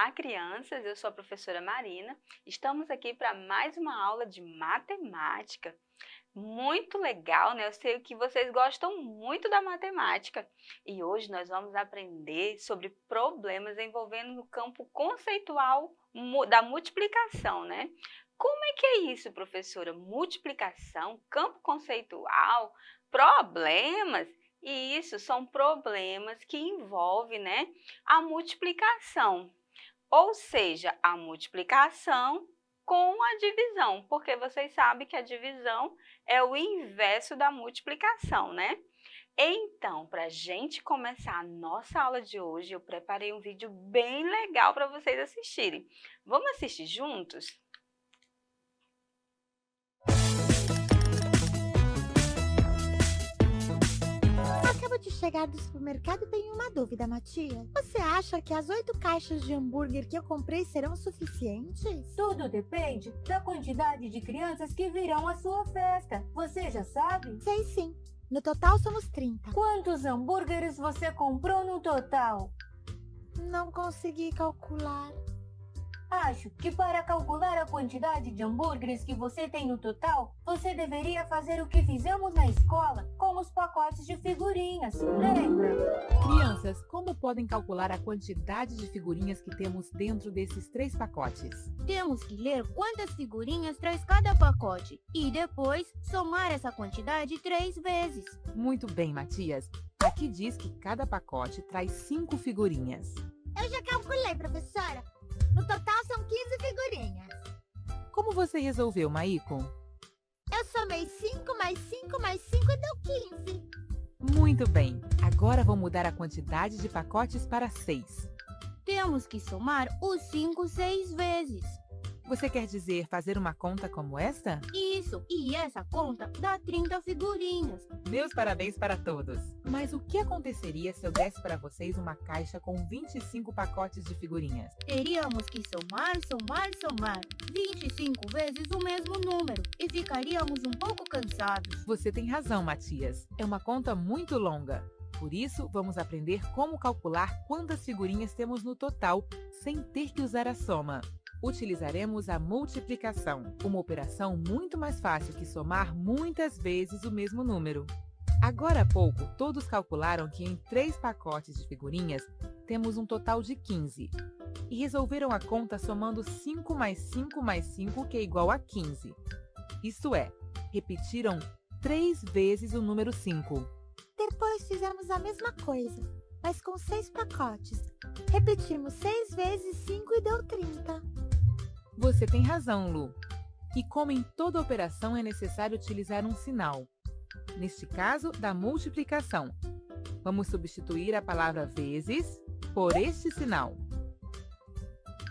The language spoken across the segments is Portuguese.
Olá, crianças! Eu sou a professora Marina. Estamos aqui para mais uma aula de matemática. Muito legal, né? Eu sei que vocês gostam muito da matemática. E hoje nós vamos aprender sobre problemas envolvendo no campo conceitual da multiplicação, né? Como é que é isso, professora? Multiplicação, campo conceitual, problemas? E isso são problemas que envolvem, né, a multiplicação. Ou seja, a multiplicação com a divisão, porque vocês sabem que a divisão é o inverso da multiplicação, né? Então, para a gente começar a nossa aula de hoje, eu preparei um vídeo bem legal para vocês assistirem. Vamos assistir juntos? Acabo de chegar do supermercado e tenho uma dúvida, Matias. Você acha que as 8 caixas de hambúrguer que eu comprei serão suficientes? Tudo depende da quantidade de crianças que virão à sua festa. Você já sabe? Sei sim. No total somos 30. Quantos hambúrgueres você comprou no total? Não consegui calcular. Acho que para calcular a quantidade de hambúrgueres que você tem no total, você deveria fazer o que fizemos na escola com os pacotes de figurinhas. Lembra? Crianças, como podem calcular a quantidade de figurinhas que temos dentro desses 3 pacotes? Temos que ler quantas figurinhas traz cada pacote e depois somar essa quantidade 3 vezes. Muito bem, Matias. Aqui diz que cada pacote traz 5 figurinhas. Eu já calculei, professora. No total são 15 figurinhas. Como você resolveu, Maíco? Eu somei 5 mais 5 mais 5 e deu 15. Muito bem. Agora vou mudar a quantidade de pacotes para 6. Temos que somar os 5 6 vezes. Você quer dizer fazer uma conta como esta? Isso, e essa conta dá 30 figurinhas. Meus parabéns para todos! Mas o que aconteceria se eu desse para vocês uma caixa com 25 pacotes de figurinhas? Teríamos que somar 25 vezes o mesmo número e ficaríamos um pouco cansados. Você tem razão, Matias. É uma conta muito longa. Por isso, vamos aprender como calcular quantas figurinhas temos no total, sem ter que usar a soma. Utilizaremos a multiplicação, uma operação muito mais fácil que somar muitas vezes o mesmo número. Agora há pouco, todos calcularam que em 3 pacotes de figurinhas temos um total de 15 e resolveram a conta somando 5 mais 5 mais 5, que é igual a 15. Isto é, repetiram 3 vezes o número 5. Depois fizemos a mesma coisa, mas com 6 pacotes. Repetimos 6 vezes 5 e deu 30. Você tem razão, Lu. E como em toda operação é necessário utilizar um sinal. Neste caso, da multiplicação. Vamos substituir a palavra vezes por este sinal.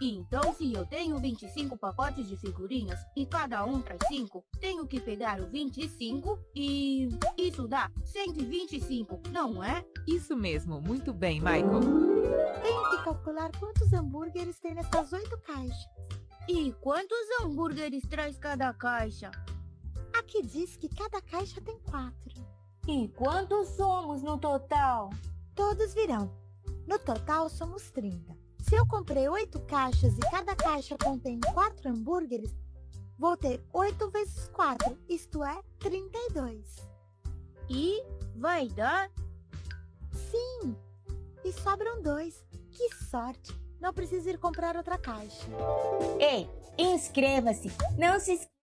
Então, se eu tenho 25 pacotes de figurinhas e cada um traz 5, tenho que pegar o 25 e isso dá 125, não é? Isso mesmo, muito bem, Michael. Tenho que calcular quantos hambúrgueres tem nessas 8 caixas. E quantos hambúrgueres traz cada caixa? Aqui diz que cada caixa tem 4. E quantos somos no total? Todos virão. No total somos 30. Se eu comprei 8 caixas e cada caixa contém 4 hambúrgueres, vou ter 8 vezes 4, isto é, 32. E vai dar? Sim! E sobram 2. Que sorte! Não preciso ir comprar outra caixa. Ei, inscreva-se! Não se esqueça.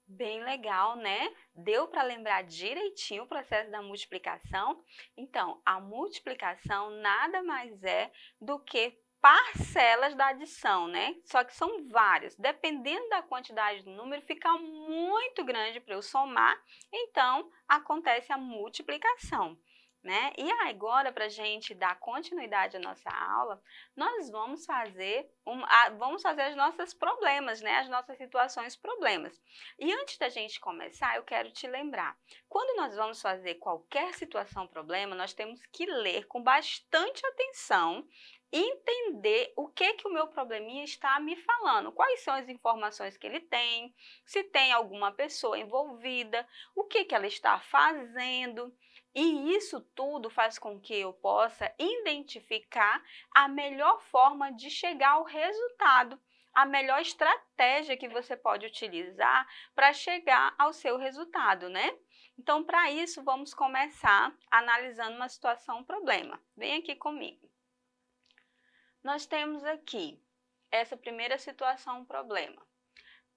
Bem legal, né? Deu para lembrar direitinho o processo da multiplicação? Então, a multiplicação nada mais é do que parcelas da adição, né? Só que são várias. Dependendo da quantidade do número, fica muito grande para eu somar, então acontece a multiplicação. Né? E agora, para a gente dar continuidade à nossa aula, nós vamos fazer os nossos problemas, né? As nossas situações problemas. E antes da gente começar, eu quero te lembrar, quando nós vamos fazer qualquer situação problema, nós temos que ler com bastante atenção e entender o que o meu probleminha está me falando, quais são as informações que ele tem, se tem alguma pessoa envolvida, o que ela está fazendo. E isso tudo faz com que eu possa identificar a melhor forma de chegar ao resultado, a melhor estratégia que você pode utilizar para chegar ao seu resultado, né? Então, para isso, vamos começar analisando uma situação, um problema. Vem aqui comigo. Nós temos aqui essa primeira situação, um problema.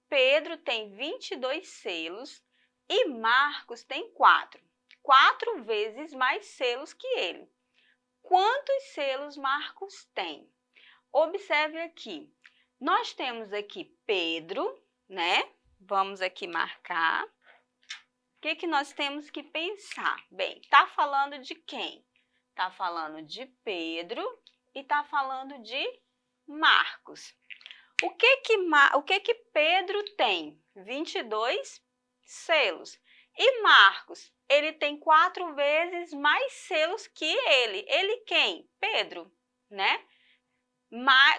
Pedro tem 22 selos e Marcos tem 4. 4 vezes mais selos que ele. Quantos selos Marcos tem? Observe aqui. Nós temos aqui Pedro, né? Vamos aqui marcar. O que nós temos que pensar? Bem, está falando de quem? Está falando de Pedro e está falando de Marcos. O que Pedro tem? 22 selos. E Marcos, ele tem 4 vezes mais selos que ele. Ele quem? Pedro, né?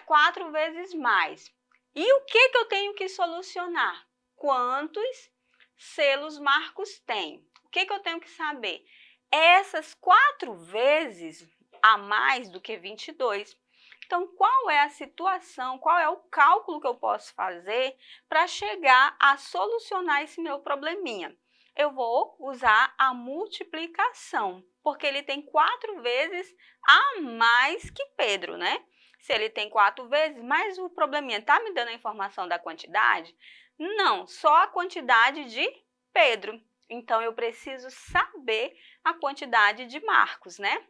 4 vezes mais. E o que eu tenho que solucionar? Quantos selos Marcos tem? O que eu tenho que saber? Essas 4 vezes a mais do que 22. Então, qual é a situação, qual é o cálculo que eu posso fazer para chegar a solucionar esse meu probleminha? Eu vou usar a multiplicação, porque ele tem 4 vezes a mais que Pedro, né? Se ele tem 4 vezes, mas o probleminha está me dando a informação da quantidade? Não, só a quantidade de Pedro. Então, eu preciso saber a quantidade de Marcos, né?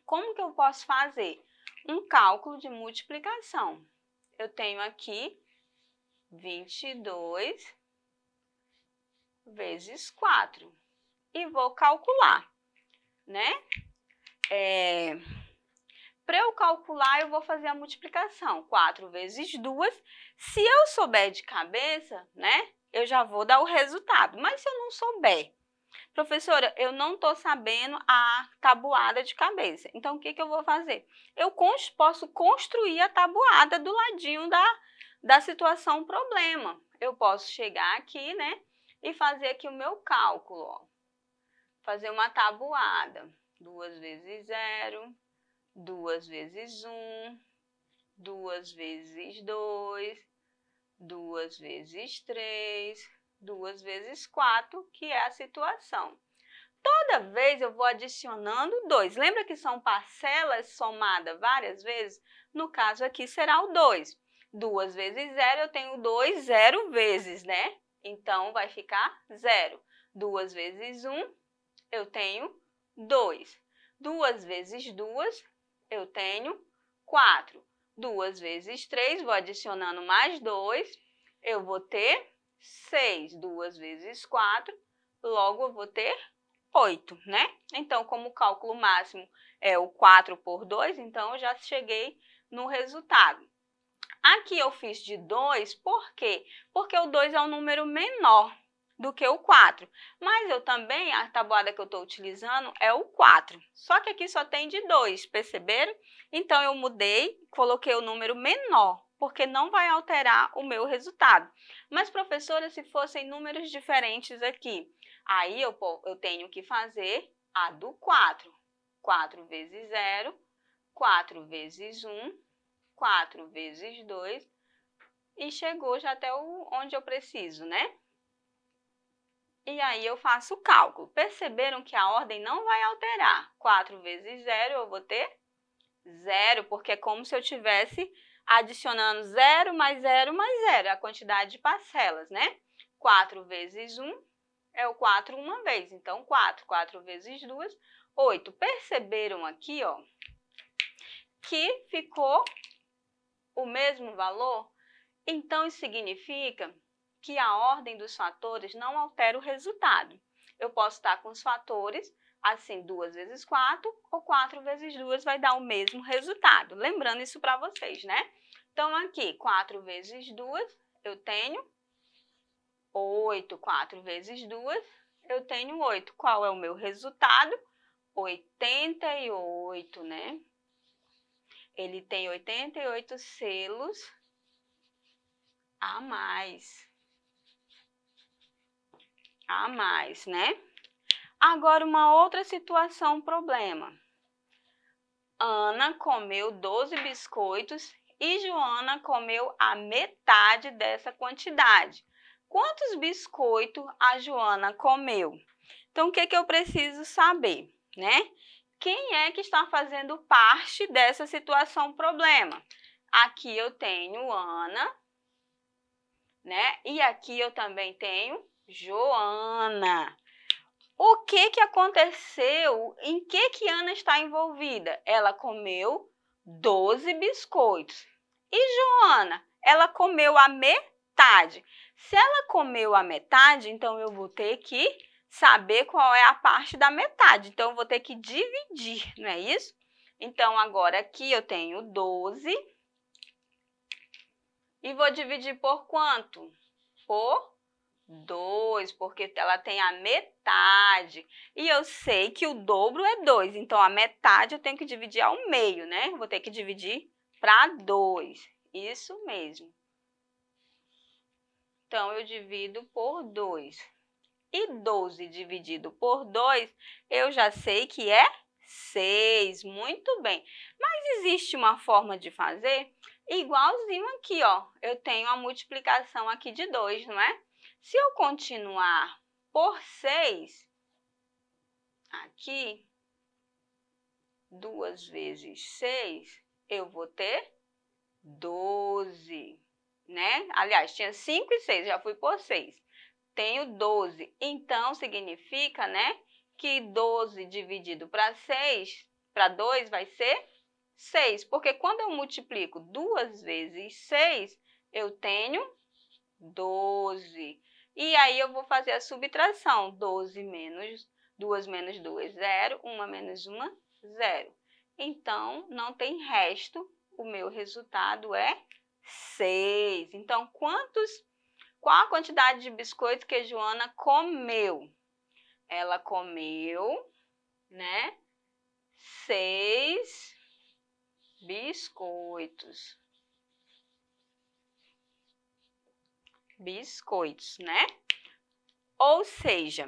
Como que eu posso fazer? Um cálculo de multiplicação. Eu tenho aqui 22 vezes 4. E vou calcular, né? Para eu calcular, eu vou fazer a multiplicação. 4 vezes 2. Se eu souber de cabeça, né? Eu já vou dar o resultado. Mas se eu não souber, professora, eu não estou sabendo a tabuada de cabeça. Então, o que eu vou fazer? Eu posso construir a tabuada do ladinho da situação problema. Eu posso chegar aqui, né? E fazer aqui o meu cálculo, ó. Fazer uma tabuada. 2 vezes 0, 2 vezes 1, 2 vezes 2, 2 vezes 3, 2 vezes 4, que é a situação. Toda vez eu vou adicionando 2. Lembra que são parcelas somadas várias vezes? No caso aqui será o 2. 2 vezes 0, eu tenho 2, 0 vezes, né? Então, vai ficar 0. 2 vezes 1, eu tenho 2. 2 vezes 2, eu tenho 4. 2 vezes 3, vou adicionando mais 2, eu vou ter 6. 2 vezes 4, logo eu vou ter 8, né? Então, como o cálculo máximo é o 4 por 2, então eu já cheguei no resultado. Aqui eu fiz de 2, por quê? Porque o 2 é um número menor do que o 4. Mas eu também, a tabuada que eu estou utilizando é o 4. Só que aqui só tem de 2, perceberam? Então, eu mudei, coloquei o número menor, porque não vai alterar o meu resultado. Mas, professora, se fossem números diferentes aqui, aí eu tenho que fazer a do 4. 4 vezes 0, 4 vezes 1, 4 vezes 2, e chegou já até onde eu preciso, né? E aí eu faço o cálculo. Perceberam que a ordem não vai alterar. 4 vezes 0, eu vou ter 0, porque é como se eu estivesse adicionando 0 mais 0 mais 0, a quantidade de parcelas, né? 4 vezes 1 é o 4 uma vez, então 4. 4 vezes 2, 8. Perceberam aqui, ó, que ficou o mesmo valor? Então, isso significa que a ordem dos fatores não altera o resultado. Eu posso estar com os fatores, assim, 2 vezes 4 ou 4 vezes 2 vai dar o mesmo resultado. Lembrando isso para vocês, né? Então, aqui, 4 vezes 2, eu tenho 8. 4 vezes 2, eu tenho 8. Qual é o meu resultado? 88, né? Ele tem 88 selos a mais, né? Agora, uma outra situação, problema. Ana comeu 12 biscoitos e Joana comeu a metade dessa quantidade. Quantos biscoitos a Joana comeu? Então, o que eu preciso saber, né? Quem é que está fazendo parte dessa situação problema? Aqui eu tenho Ana, né? E aqui eu também tenho Joana. O que aconteceu? Em que Ana está envolvida? Ela comeu 12 biscoitos. E Joana? Ela comeu a metade. Se ela comeu a metade, então eu vou ter que saber qual é a parte da metade. Então, eu vou ter que dividir, não é isso? Então, agora aqui eu tenho 12. E vou dividir por quanto? Por 2, porque ela tem a metade. E eu sei que o dobro é 2, então a metade eu tenho que dividir ao meio, né? Vou ter que dividir para 2. Isso mesmo. Então, eu divido por 2. E 12 dividido por 2, eu já sei que é 6. Muito bem. Mas existe uma forma de fazer igualzinho aqui, ó. Eu tenho a multiplicação aqui de 2, não é? Se eu continuar por 6, aqui, 2 vezes 6, eu vou ter 12, né? Aliás, tinha 5 e 6, já fui por 6. Tenho 12. Então, significa, né, que 12 dividido para 6, para 2 vai ser 6. Porque quando eu multiplico 2 vezes 6, eu tenho 12. E aí, eu vou fazer a subtração. 12 menos 2 menos 2, 0. 1 menos 1, 0. Então, não tem resto. O meu resultado é 6. Então, qual a quantidade de biscoito que a Joana comeu? Ela comeu, né, 6 biscoitos. Biscoitos, né? Ou seja,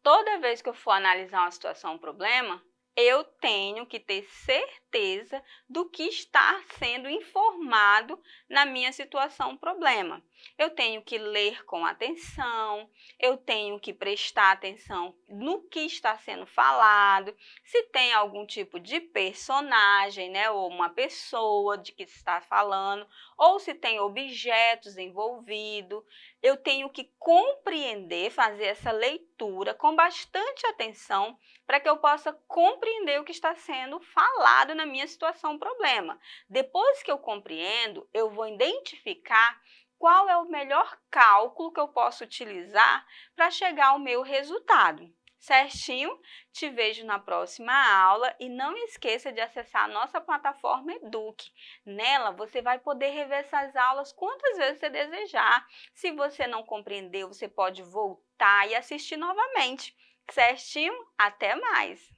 toda vez que eu for analisar uma situação, um problema, eu tenho que ter certeza do que está sendo informado na minha situação, problema. Eu tenho que ler com atenção, eu tenho que prestar atenção no que está sendo falado, se tem algum tipo de personagem, né, ou uma pessoa de que está falando, ou se tem objetos envolvidos. Eu tenho que compreender, fazer essa leitura com bastante atenção para que eu possa compreender o que está sendo falado na minha situação, problema. Depois que eu compreendo, eu vou identificar qual é o melhor cálculo que eu posso utilizar para chegar ao meu resultado. Certinho? Te vejo na próxima aula e não esqueça de acessar a nossa plataforma Eduque. Nela, você vai poder rever essas aulas quantas vezes você desejar. Se você não compreendeu, você pode voltar e assistir novamente. Certinho? Até mais!